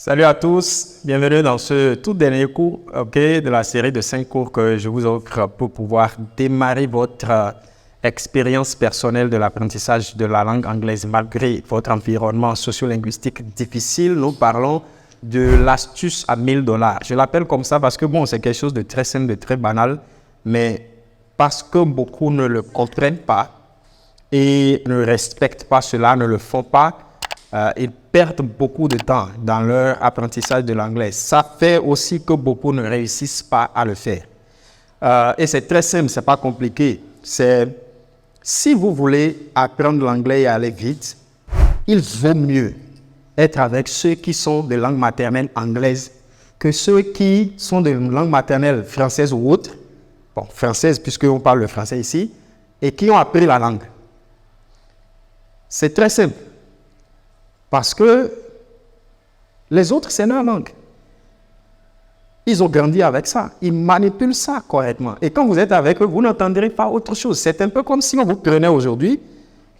Salut à tous, bienvenue dans ce tout dernier cours de la série de 5 cours que je vous offre pour pouvoir démarrer votre expérience personnelle de l'apprentissage de la langue anglaise malgré votre environnement sociolinguistique difficile. Nous parlons de l'astuce à $1000. Je l'appelle comme ça parce que c'est quelque chose de très simple, de très banal, mais parce que beaucoup ne le comprennent pas et ne respectent pas cela, ne le font pas, ils perdent beaucoup de temps dans leur apprentissage de l'anglais. Ça fait aussi que beaucoup ne réussissent pas à le faire. Et c'est très simple, c'est pas compliqué. Si vous voulez apprendre l'anglais et aller vite, il vaut mieux être avec ceux qui sont de langue maternelle anglaise que ceux qui sont de langue maternelle française ou autre, française puisqu'on parle le français ici, et qui ont appris la langue. C'est très simple. Parce que les autres, c'est leur langue. Ils ont grandi avec ça. Ils manipulent ça correctement. Et quand vous êtes avec eux, vous n'entendrez pas autre chose. C'est un peu comme si on vous prenait aujourd'hui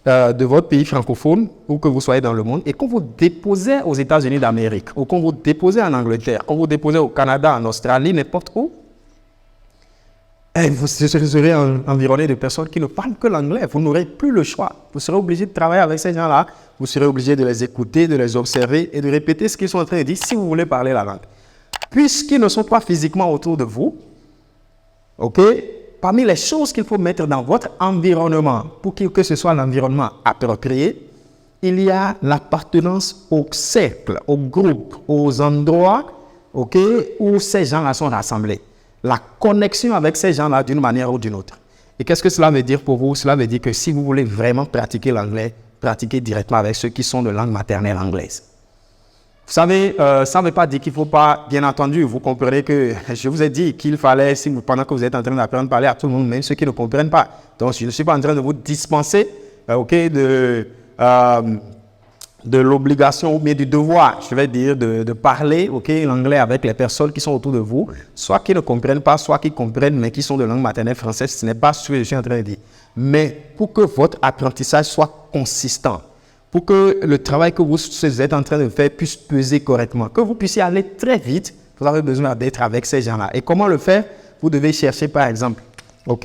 de votre pays francophone, où que vous soyez dans le monde, et qu'on vous déposait aux États-Unis d'Amérique, ou qu'on vous déposait en Angleterre, qu'on vous déposait au Canada, en Australie, n'importe où. Et vous serez environné de personnes qui ne parlent que l'anglais. Vous n'aurez plus le choix. Vous serez obligé de travailler avec ces gens-là. Vous serez obligé de les écouter, de les observer et de répéter ce qu'ils sont en train de dire si vous voulez parler la langue. Puisqu'ils ne sont pas physiquement autour de vous, parmi les choses qu'il faut mettre dans votre environnement pour que ce soit l'environnement approprié, il y a l'appartenance au cercle, au groupe, aux endroits où ces gens-là sont rassemblés. La connexion avec ces gens-là d'une manière ou d'une autre. Et qu'est-ce que cela veut dire pour vous? Cela veut dire que si vous voulez vraiment pratiquer l'anglais, pratiquez directement avec ceux qui sont de langue maternelle anglaise. Vous savez, ça ne veut pas dire qu'il ne faut pas, bien entendu, vous comprenez que je vous ai dit qu'il fallait, pendant que vous êtes en train d'apprendre à parler à tout le monde, même ceux qui ne comprennent pas. Donc, je ne suis pas en train de vous dispenser de l'obligation ou bien du devoir, je vais dire, de parler l'anglais avec les personnes qui sont autour de vous, soit qui ne comprennent pas, soit qui comprennent, mais qui sont de langue maternelle française. Ce n'est pas ce que je suis en train de dire. Mais pour que votre apprentissage soit consistant, pour que le travail que vous êtes en train de faire puisse peser correctement, que vous puissiez aller très vite, vous avez besoin d'être avec ces gens-là. Et comment le faire? Vous devez chercher, par exemple, vous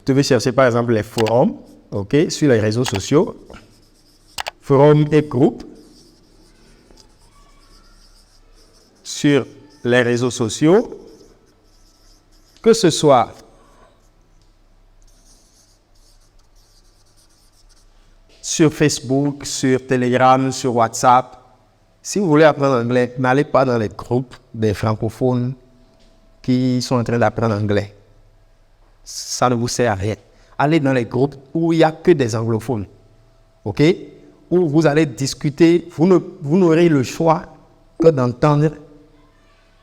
devez chercher, par exemple, les forums, sur les réseaux sociaux, forums et groupes, sur les réseaux sociaux, que ce soit sur Facebook, sur Telegram, sur WhatsApp. Si vous voulez apprendre l'anglais, n'allez pas dans les groupes des francophones qui sont en train d'apprendre l'anglais. Ça ne vous sert à rien. Allez dans les groupes où il n'y a que des anglophones, où vous allez discuter, vous n'aurez le choix que d'entendre,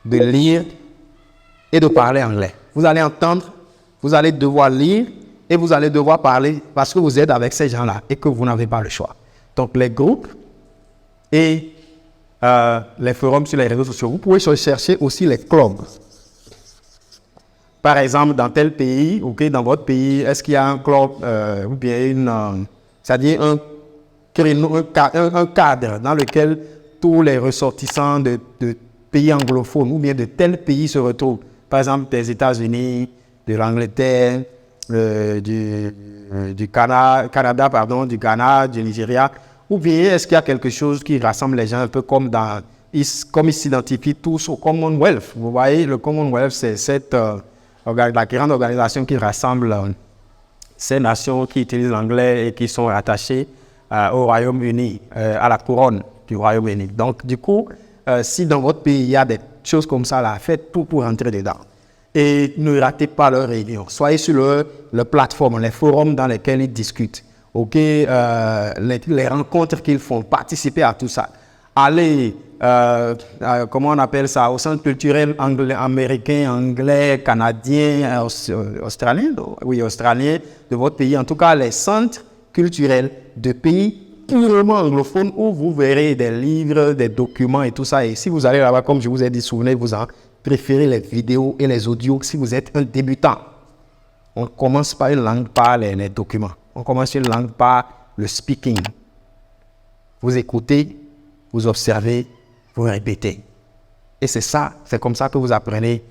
de lire et de parler anglais. Vous allez entendre, vous allez devoir lire et vous allez devoir parler parce que vous êtes avec ces gens-là et que vous n'avez pas le choix. Donc les groupes et les forums sur les réseaux sociaux, vous pouvez chercher aussi les clubs. Par exemple, dans tel pays, dans votre pays, est-ce qu'il y a un club ou bien c'est-à-dire un cadre dans lequel tous les ressortissants de pays anglophones ou bien de tel pays se retrouvent? Par exemple, des États-Unis, de l'Angleterre, du Canada, du Ghana, du Nigeria. Ou bien est-ce qu'il y a quelque chose qui rassemble les gens un peu comme ils s'identifient tous au Commonwealth? Vous voyez, le Commonwealth, c'est la grande organisation qui rassemble ces nations qui utilisent l'anglais et qui sont rattachées au Royaume-Uni, à la couronne du Royaume-Uni. Donc, du coup, si dans votre pays, il y a des choses comme ça, là, faites tout pour entrer dedans. Et ne ratez pas leurs réunions. Soyez sur leur plateforme, les forums dans lesquels ils discutent. Les rencontres qu'ils font, participez à tout ça. Allez, comment on appelle ça, au centre culturel américain, anglais, canadien, australien, australien de votre pays. En tout cas, les centres culturels de pays purement anglophones où vous verrez des livres, des documents et tout ça. Et si vous allez là-bas, comme je vous ai dit, souvenez-vous-en, préférez les vidéos et les audios si vous êtes un débutant. On commence par une langue par les documents. On commence une langue par le speaking. Vous écoutez vous observez, vous répétez. Et c'est comme ça que vous apprenez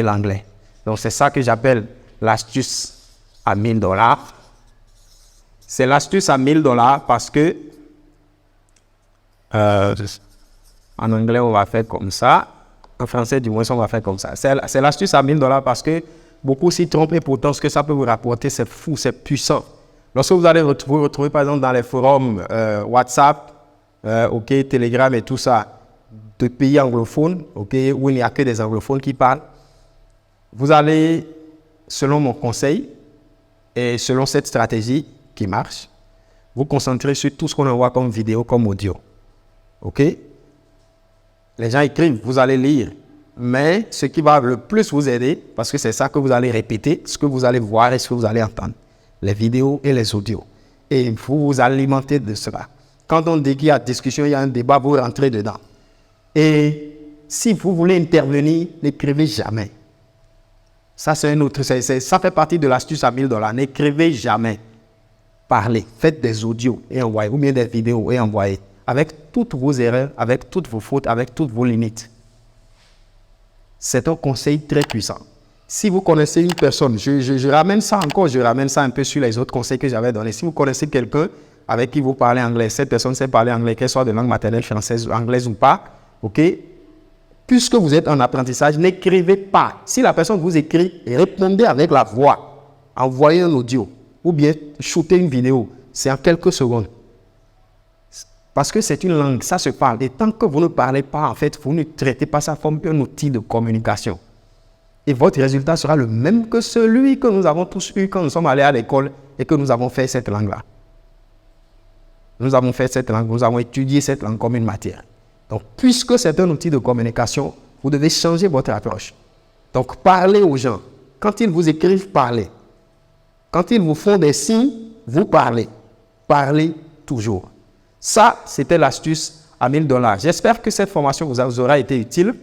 l'anglais. Donc c'est ça que j'appelle l'astuce à $1000. C'est l'astuce à $1000 parce que en anglais on va faire comme ça. En français du moins on va faire comme ça. C'est l'astuce à $1000 parce que beaucoup s'y trompent et pourtant ce que ça peut vous rapporter c'est fou, c'est puissant. Lorsque vous allez vous retrouver par exemple dans les forums WhatsApp, Telegram et tout ça, de pays anglophones, où il n'y a que des anglophones qui parlent, vous allez, selon mon conseil et selon cette stratégie qui marche, vous concentrer sur tout ce qu'on envoie comme vidéo, comme audio. OK? Les gens écrivent, vous allez lire, mais ce qui va le plus vous aider, parce que c'est ça que vous allez répéter, ce que vous allez voir et ce que vous allez entendre, les vidéos et les audios. Et vous vous alimentez de cela. Quand on dit qu'il y a discussion, il y a un débat, vous rentrez dedans. Et si vous voulez intervenir, n'écrivez jamais. Ça, c'est un autre, ça fait partie de l'astuce à $1000. N'écrivez jamais. Parlez, faites des audios et envoyez, ou bien des vidéos et envoyez. Avec toutes vos erreurs, avec toutes vos fautes, avec toutes vos limites. C'est un conseil très puissant. Si vous connaissez une personne, je ramène ça un peu sur les autres conseils que j'avais donnés. Si vous connaissez quelqu'un avec qui vous parlez anglais, cette personne sait parler anglais, qu'elle soit de langue maternelle, française, anglaise ou pas, OK? Puisque vous êtes en apprentissage, n'écrivez pas. Si la personne vous écrit, répondez avec la voix. Envoyez un audio ou bien shootez une vidéo. C'est en quelques secondes. Parce que c'est une langue, ça se parle. Et tant que vous ne parlez pas, en fait, vous ne traitez pas ça comme un outil de communication. Et votre résultat sera le même que celui que nous avons tous eu quand nous sommes allés à l'école et que nous avons fait cette langue-là. Nous avons fait cette langue, nous avons étudié cette langue comme une matière. Donc, puisque c'est un outil de communication, vous devez changer votre approche. Donc, parlez aux gens. Quand ils vous écrivent, parlez. Quand ils vous font des signes, vous parlez. Parlez toujours. Ça, c'était l'astuce à $1000. J'espère que cette formation vous aura été utile.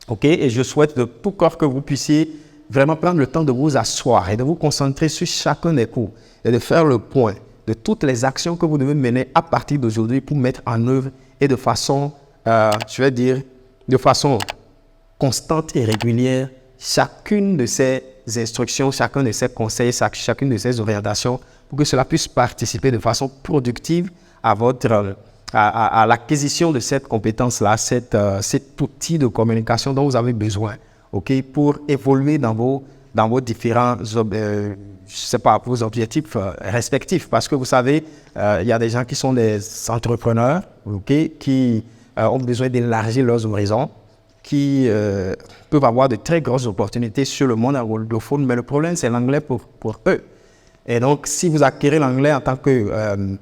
OK? Et je souhaite de tout cœur que vous puissiez vraiment prendre le temps de vous asseoir et de vous concentrer sur chacun des cours et de faire le point de toutes les actions que vous devez mener à partir d'aujourd'hui pour mettre en œuvre et de façon, de façon constante et régulière, chacune de ces instructions, chacun de ces conseils, chacune de ces orientations, pour que cela puisse participer de façon productive à l'acquisition de cette compétence-là, cet outil de communication dont vous avez besoin, OK, pour évoluer dans vos différents vos objectifs respectifs. Parce que vous savez, il y a des gens qui sont des entrepreneurs, OK, qui ont besoin d'élargir leurs horizons, qui peuvent avoir de très grosses opportunités sur le monde anglophone, mais le problème, c'est l'anglais pour eux. Et donc, si vous acquérez l'anglais en tant que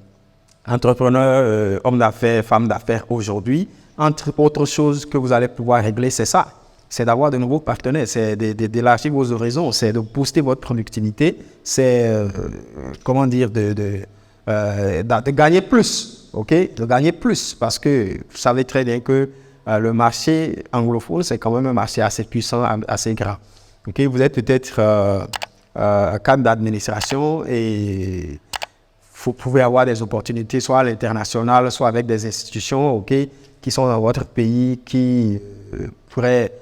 entrepreneur, homme d'affaires, femme d'affaires aujourd'hui, entre autres choses que vous allez pouvoir régler, c'est ça. C'est d'avoir de nouveaux partenaires, c'est d'élargir vos horizons, c'est de booster votre productivité, c'est, de gagner plus, OK? De gagner plus, parce que vous savez très bien que le marché anglophone, c'est quand même un marché assez puissant, assez grand. OK? Vous êtes peut-être cadre d'administration et vous pouvez avoir des opportunités soit à l'international, soit avec des institutions, OK, qui sont dans votre pays, qui pourraient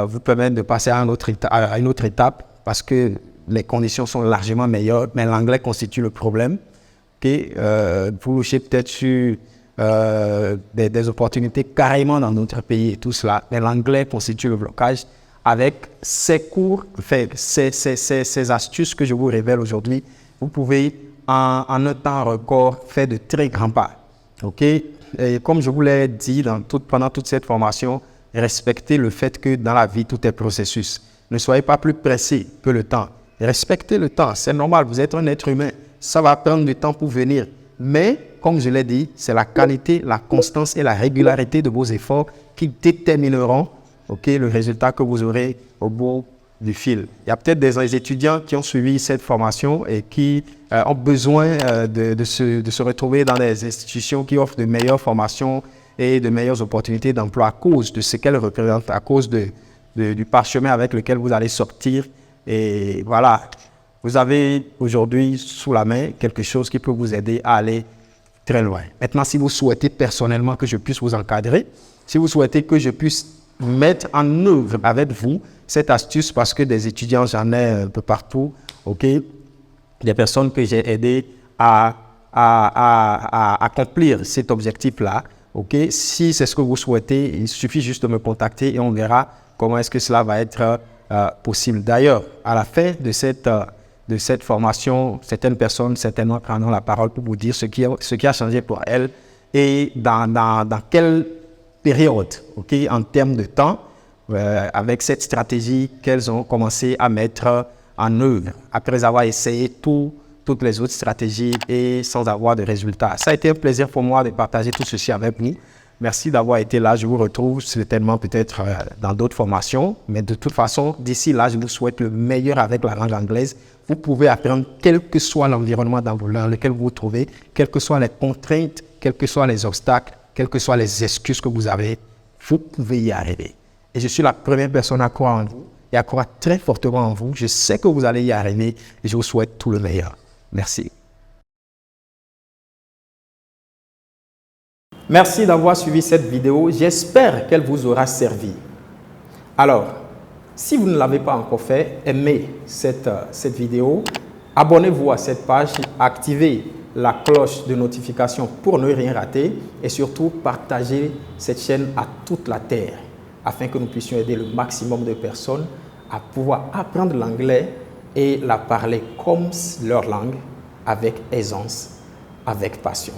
vous permettre de passer à une autre étape parce que les conditions sont largement meilleures, mais l'anglais constitue le problème. Okay? Vous louchez peut-être sur des opportunités carrément dans notre pays et tout cela, mais l'anglais constitue le blocage. Avec ces cours, ces astuces que je vous révèle aujourd'hui, vous pouvez en un temps record faire de très grands pas. OK? Et comme je vous l'ai dit pendant toute cette formation, respectez le fait que dans la vie, tout est processus. Ne soyez pas plus pressé que le temps. Respectez le temps, c'est normal, vous êtes un être humain. Ça va prendre du temps pour venir. Mais, comme je l'ai dit, c'est la qualité, la constance et la régularité de vos efforts qui détermineront, OK, le résultat que vous aurez au bout du fil. Il y a peut-être des étudiants qui ont suivi cette formation et qui ont besoin de se retrouver dans des institutions qui offrent de meilleures formations et de meilleures opportunités d'emploi à cause de ce qu'elles représentent, à cause du parchemin avec lequel vous allez sortir. Et voilà, vous avez aujourd'hui sous la main quelque chose qui peut vous aider à aller très loin. Maintenant, si vous souhaitez personnellement que je puisse vous encadrer, si vous souhaitez que je puisse mettre en œuvre avec vous cette astuce, parce que des étudiants, j'en ai un peu partout, ok, des personnes que j'ai aidées à accomplir cet objectif-là, ok, si c'est ce que vous souhaitez, il suffit juste de me contacter et on verra comment est-ce que cela va être possible. D'ailleurs, à la fin de cette formation, certaines personnes certainement prendront la parole pour vous dire ce qui a changé pour elles et dans quelle période, ok, en termes de temps, avec cette stratégie qu'elles ont commencé à mettre en œuvre après avoir essayé toutes les autres stratégies et sans avoir de résultats. Ça a été un plaisir pour moi de partager tout ceci avec vous. Merci d'avoir été là. Je vous retrouve certainement peut-être dans d'autres formations. Mais de toute façon, d'ici là, je vous souhaite le meilleur avec la langue anglaise. Vous pouvez apprendre quel que soit l'environnement dans lequel vous vous trouvez, quelles que soient les contraintes, quels que soient les obstacles, quelles que soient les excuses que vous avez, vous pouvez y arriver. Et je suis la première personne à croire en vous et à croire très fortement en vous. Je sais que vous allez y arriver et je vous souhaite tout le meilleur. Merci. Merci d'avoir suivi cette vidéo. J'espère qu'elle vous aura servi. Alors, si vous ne l'avez pas encore fait, aimez cette vidéo. Abonnez-vous à cette page, activez la cloche de notification pour ne rien rater et surtout partagez cette chaîne à toute la terre afin que nous puissions aider le maximum de personnes à pouvoir apprendre l'anglais et la parler comme leur langue avec aisance, avec passion.